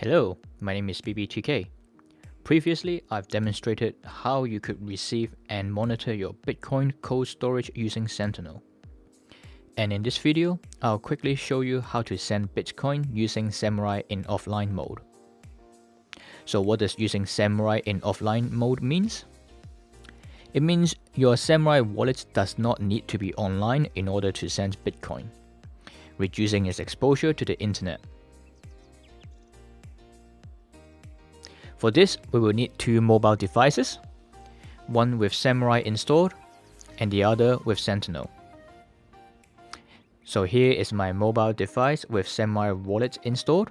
Hello, my name is BBTK. Previously, I've demonstrated how you could receive and monitor your Bitcoin cold storage using Sentinel. And in this video, I'll quickly show you how to send Bitcoin using Samourai in offline mode. So what does using Samourai in offline mode means? It means your Samourai wallet does not need to be online in order to send Bitcoin, reducing its exposure to the internet. For this, we will need two mobile devices, one with Samourai installed and the other with Sentinel. So here is my mobile device with Samourai wallet installed.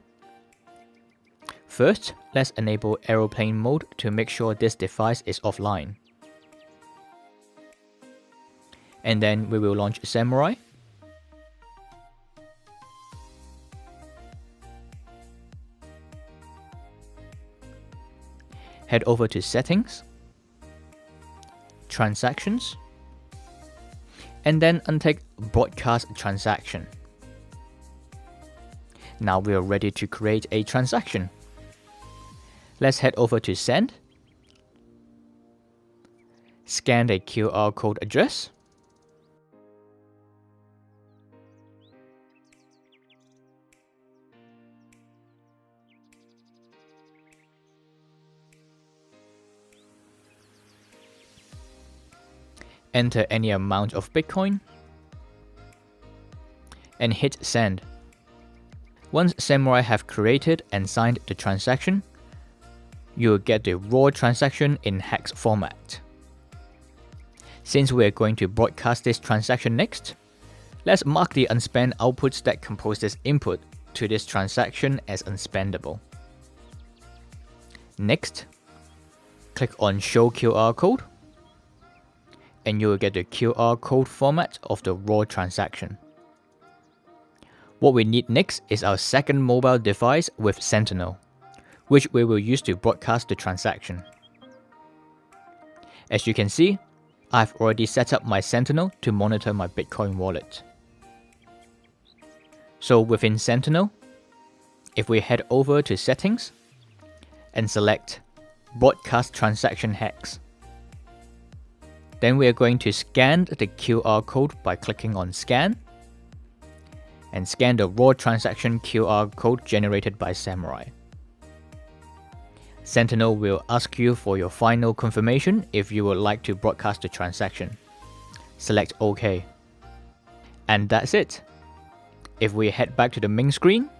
First, let's enable aeroplane mode to make sure this device is offline. And then we will launch Samourai. Head over to Settings, Transactions, and then untick Broadcast Transaction. Now we are ready to create a transaction. Let's head over to Send, scan the QR code address, enter any amount of Bitcoin, and hit Send. Once Samourai have created and signed the transaction, you will get the raw transaction in hex format. Since we are going to broadcast this transaction next, let's mark the unspent outputs that compose this input to this transaction as unspendable. Next, click on Show QR Code, and you will get the QR code format of the raw transaction. What we need next is our second mobile device with Sentinel, which we will use to broadcast the transaction. As you can see, I've already set up my Sentinel to monitor my Bitcoin wallet. So within Sentinel, if we head over to Settings and select Broadcast Transaction Hex, then we are going to scan the QR code by clicking on Scan, and scan the raw transaction QR code generated by Samourai. Sentinel will ask you for your final confirmation if you would like to broadcast the transaction. Select OK. And that's it. If we head back to the main screen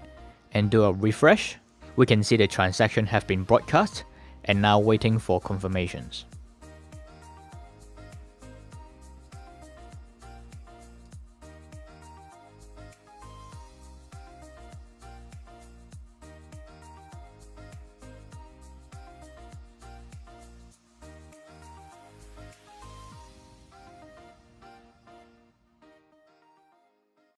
and do a refresh, we can see the transaction have been broadcast and now waiting for confirmations.